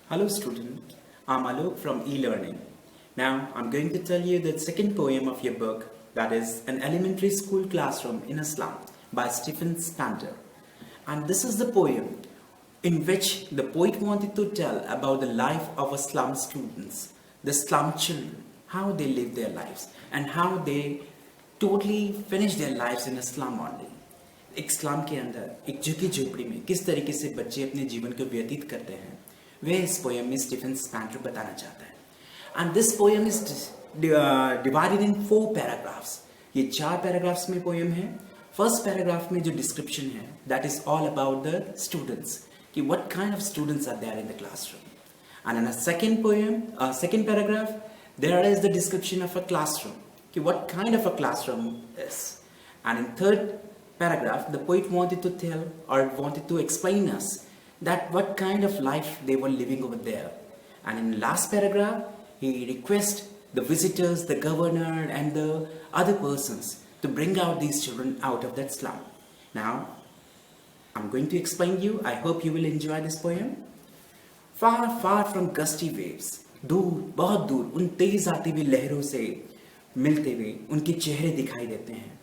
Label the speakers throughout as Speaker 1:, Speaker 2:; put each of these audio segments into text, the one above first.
Speaker 1: Hello student, I'm Alok from eLearning. Now I'm going to tell you the second poem of your book, that is An Elementary School Classroom in a Slum by Stephen Spanter. And this is the poem in which the poet wanted to tell about the life of a slum students, the slum children, how they live their lives and how they totally finish their lives in a slum only. एक slum के अंदर एक झुकी झोपड़ी में किस तरीके से बच्चे अपने जीवन को व्यतीत करते हैं वह इस पोएम में स्टीफन स्पैंटर बताना चाहता है and this poem is divided in 4 paragraphs. ये 4 पैराग्राफ्स में पोएम है. फर्स्ट पैराग्राफ में जो डिस्क्रिप्शन है that is all about the students कि what kind of students are there in the classroom and in a second poem second paragraph there is the description of a classroom कि what kind of a classroom is and in third paragraph, the poet wanted to tell or wanted to explain us that what kind of life they were living over there. And in the last paragraph, he requests the visitors, the governor and the other persons to bring out these children out of that slum. Now, I'm going to explain you. I hope you will enjoy this poem. Far, far from gusty waves, दूर, बहुत दूर, उन तेज आती हुई लहरों से मिलते हुए उनके चेहरे दिखाई देते हैं.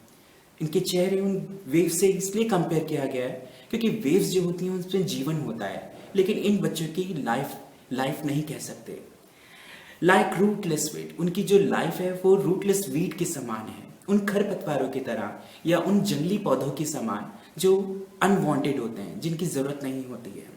Speaker 1: इनके चेहरे उन वेव्स से इसलिए कंपेयर किया गया है क्योंकि वेव्स जो होती हैं उसमें जीवन होता है, लेकिन इन बच्चों की लाइफ नहीं कह सकते. लाइक रूटलेस वीड, उनकी जो लाइफ है वो रूटलेस वीड के समान है, उन खरपतवारों की तरह या उन जंगली पौधों के समान जो अनवांटेड होते हैं, जिनकी जरूरत नहीं होती है.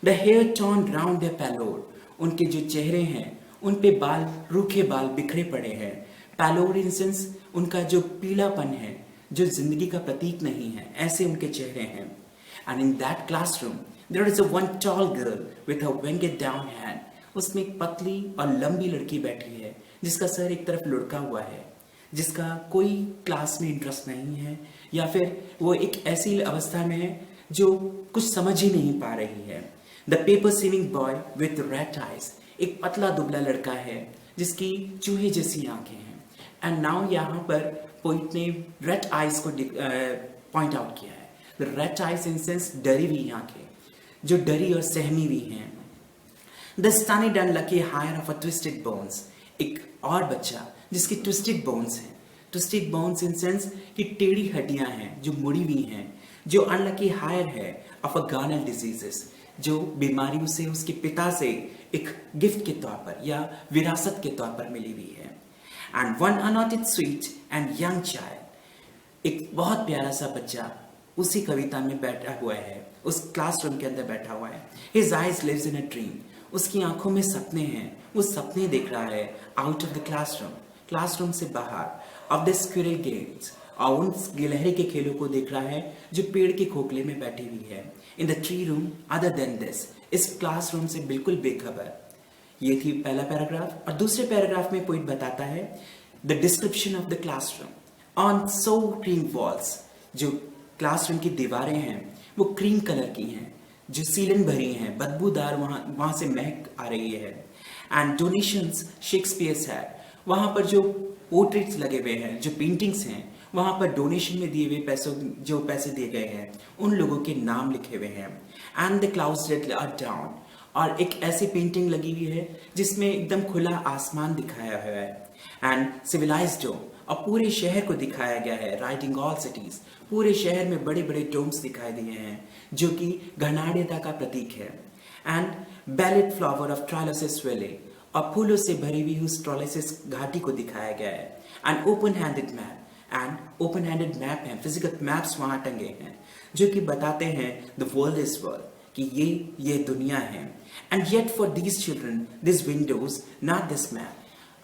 Speaker 1: The hair turn round the pallor, उनके जो चेहरे हैं उन पे बाल, रूखे बाल बिखरे पड़े हैं. पैलोड इन सेंस उनका जो पीलापन है जो जिंदगी का प्रतीक नहीं है, ऐसे उनके चेहरे हैं. And in that classroom there is a one tall girl with a वेंगेड डाउन हैंड, उसमें एक पतली और लंबी लड़की बैठी है जिसका सर एक तरफ लुढ़का हुआ है, जिसका कोई क्लास में इंटरेस्ट नहीं है या फिर वो एक ऐसी अवस्था में है जो कुछ समझ ही नहीं पा रही है. The paper sieving boy with red eyes, एक पतला दुबला लड़का है जिसकी चूहे जैसी आंखें हैं. एंड नाउ यहाँ पर पोइट ने रेड आइज को पॉइंट आउट किया है. The red eyes in sense डरी हुई आंखें, जो डरी और सहमी हुई हैं. The stunted and lucky heir of a twisted bones, एक और बच्चा जिसकी ट्विस्टेड बोन्स हैं. ट्विस्टेड बोन्स इन सेंस कि टेढ़ी हड्डियां हैं जो मुड़ी हुई हैं. जो अनलकी हायर है ऑफ अ गार्नल डिजीजेस, जो बीमारी उसे उसके पिता से एक गिफ्ट के तौर पर या विरासत के तौर पर मिली हुई है. And one unnoted sweet and young child, एक बहुत प्यारा सा बच्चा उसी कविता में बैठा हुआ है, उस क्लासरूम के अंदर बैठा हुआ है. His eyes lives in a dream, उसकी आंखों में सपने हैं, वो सपने देख रहा है out of the classroom, classroom से बाहर, ऑफ द स्क्विरल गेम्स, और उन गिलहरी के खेलों को देख रहा है जो पेड़ के खोखले में बैठी हुई है. In the tree room other than this, इस क्लासरूम से बिल्कुल बेखबर. ये थी पहला पैराग्राफ. और दूसरे पैराग्राफ में पोइट बताता है the description of the classroom on so cream walls, जो क्लासरूम की दीवारें हैं वो क्रीम कलर की हैं, जो सीलन भरी हैं, बदबूदार, वहाँ से महक आ रही है. एंड डोनेशंस शेक्सपियर्स है, वहाँ पर जो पोर्ट्रेट्स लगे हुए हैं, जो पेंटिंग्स हैं, वहाँ पर डोनेशन में दिए हुए पैसों, जो पैसे दिए गए हैं उन लोगों के नाम लिखे हुए हैं. And the clouds are down, और एक ऐसी पेंटिंग लगी हुई है जिसमें एकदम खुला आसमान दिखाया हुआ है. एंड सिविलाइज्ड डोम, और पूरे शहर को दिखाया गया है. राइटिंग ऑल सिटीज, पूरे शहर में बड़े बड़े डोम्स दिखाई दिए हैं जो कि घनाढ़ता का प्रतीक है. And belled flower of Tyrolese valley, और फूलों से भरी हुई उस ट्रालोसिस घाटी को दिखाया गया है. And open handed map, and open handed map हैं, फिजिकल मैप्स वहाँ टंगे हैं जो कि बताते हैं द वर्ल्ड इज वर्ल्ड, कि ये दुनिया है. And yet for these children this Windows not this map,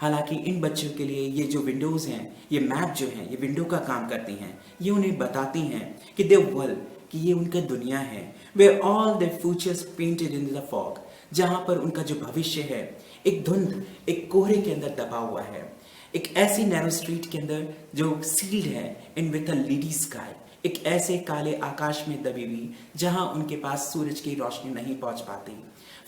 Speaker 1: हालांकि इन बच्चों के लिए ये जो विंडोज हैं, ये मैप जो हैं, ये विंडो का काम करती हैं. ये उन्हें बताती हैं कि दे वर्ल्ड, कि ये उनका दुनिया है. वे all the futures painted in the fog, जहाँ पर उनका जो भविष्य है एक धुंध, एक कोहरे के अंदर दबा हुआ है. एक ऐसी नैरो स्ट्रीट के अंदर जो सील्ड है इन विथ अ लीडी स्काई, एक ऐसे काले आकाश में दबी हुई जहां उनके पास सूरज की रोशनी नहीं पहुंच पाती.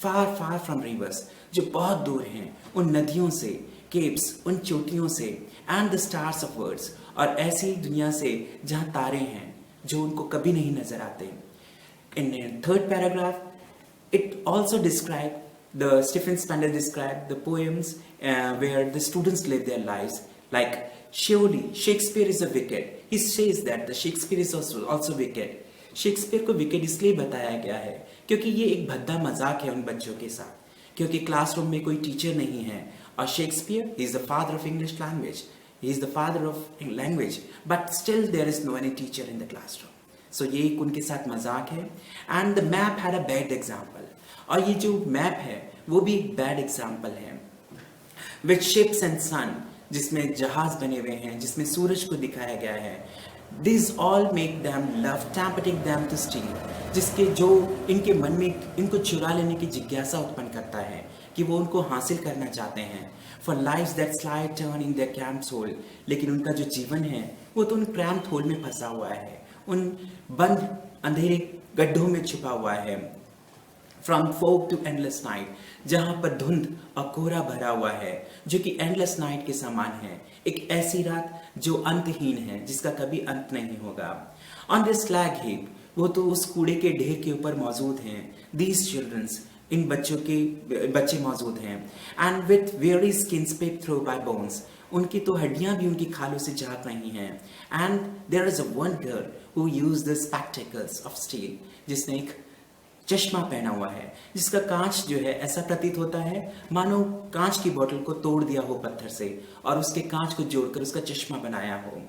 Speaker 1: फार फार फ्रॉम रिवर्स, जो बहुत दूर हैं, उन नदियों से, केप्स, उन चोटियों से, and the stars of words, और ऐसी दुनिया से जहां तारे हैं जो उनको कभी नहीं नजर आते. In third paragraph it also describe the Stephen Spender described the poems where the students live their lives. Like, surely Shakespeare is a wicked. He says that the Shakespeare is also wicked. Shakespeare को wicket इसलिए बताया गया है क्योंकि ये एक भद्दा मजाक है उन बच्चों के साथ, क्योंकि क्लासरूम में कोई टीचर नहीं है और Shakespeare is the father of English language, he is the father of language, but still there is no any teacher in the classroom. So ये एक उनके साथ मजाक है. And the map had a bad example, और ये जो map है वो भी एक बैड एग्जाम्पल है. विथ शिप्स एंड सन, जिसमें जहाज बने हुए हैं, जिसमें सूरज को दिखाया गया है. These all make them love tempting them to steal, जिसके जो इनके मन में इनको चुरा लेने की जिज्ञासा उत्पन्न करता है कि वो उनको हासिल करना चाहते हैं. For lives that slide turn in their cramped soul, लेकिन उनका जो जीवन है वो तो उन cramped hole में फंसा हुआ है, उन बंद अंधेरे गड्ढों में छुपा हुआ है. From fog to endless night, जहाँ पर धुंध और कोहरा भरा हुआ है, जो कि endless night के समान है, एक ऐसी रात जो अंतहीन है, जिसका कभी अंत नहीं होगा. On this slag heap, वो तो उस कूड़े के ढेर के ऊपर मौजूद हैं. These childrens, इन बच्चे मौजूद हैं. And with weary skins peeped through by bones, उनकी तो हड्डियां भी उनकी खालों से झाँक रही हैं. And there is a one girl who used the spectacles of steel, जिसने एक चश्मा पहना हुआ है, जिसका कांच जो है ऐसा प्रतीत होता है मानो कांच की बोतल को तोड़ दिया हो पत्थर से और उसके कांच को जोड़कर उसका चश्मा बनाया हो.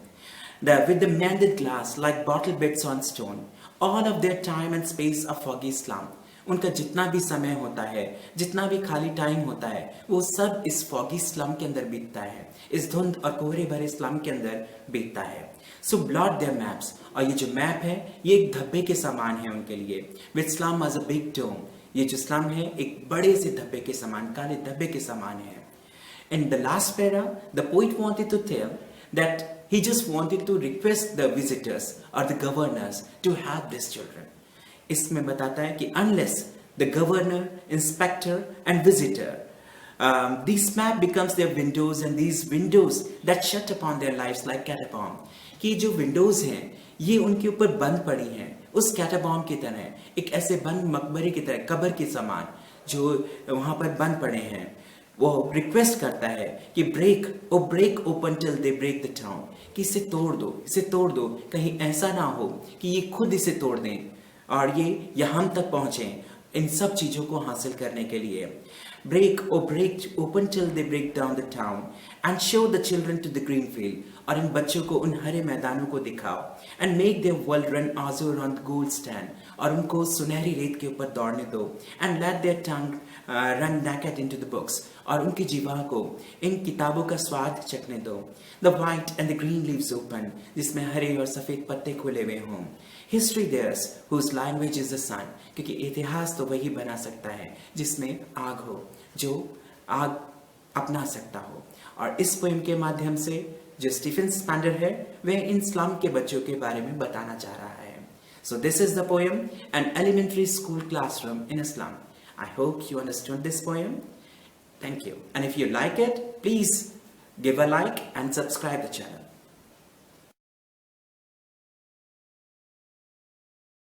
Speaker 1: With the mended glass like bottle bits on stone, all of their time and space a foggy slum. उनका जितना भी समय होता है, जितना भी खाली टाइम होता है, वो सब इस foggy slum के अंदर बीतता है, इस धुंध और कोहरे भरे स्लम के अंदर बीतता है. So blot their maps, और ये जो मैप है ये एक धब्बे के समान है उनके लिए. With slum as a big dome, ये जो स्लम है एक बड़े से धब्बे के समान, काले धब्बे के समान है. In the last para, the poet wanted to tell that he just wanted to request the visitors or the governors to help these children. इसमें बताता है कि unless the governor, inspector and visitor, this map becomes their windows, and these windows that shut upon their lives like catacomb. कि जो Windows हैं ये उनके ऊपर बंद पड़ी हैं उस कैटाबॉम की तरह, एक ऐसे बंद मकबरे की तरह, कब्र के समान जो वहां पर बंद पड़े हैं. वो रिक्वेस्ट करता है कि break open till they break the town, कि इसे तोड़ दो, कहीं ऐसा ना हो कि ये खुद इसे तोड़ दें और ये हम तक पहुंचे इन सब चीजों को हासिल करने के लिए. Break open till they break down the town and show the children to the green field, और इन बच्चों को उन हरे मैदानों को दिखाओ. And make their world run azure on the gold stand, और उनको सुनहरी रेत के ऊपर दौड़ने दो. And let their tongue run naked into the books, और उनकी जीवा को इन किताबों का स्वाद चखने दो. The white and the green leaves open, जिसमें हरे और सफेद पत्ते खुले हुए हों. History theirs whose language is the sun, क्योंकि इतिहास तो वही बना सकता है जिसमें आग हो, जो आग अपना सकता हो. और इस पोएम के माध्यम से जो स्टीफन स्पेंडर है वह इन स्लम के बच्चों के बारे में बताना चाह रहा है. So this is the poem, An Elementary School Classroom in a Slum. I hope you understood this poem. Thank you. And if you like it, please give a like and subscribe the channel.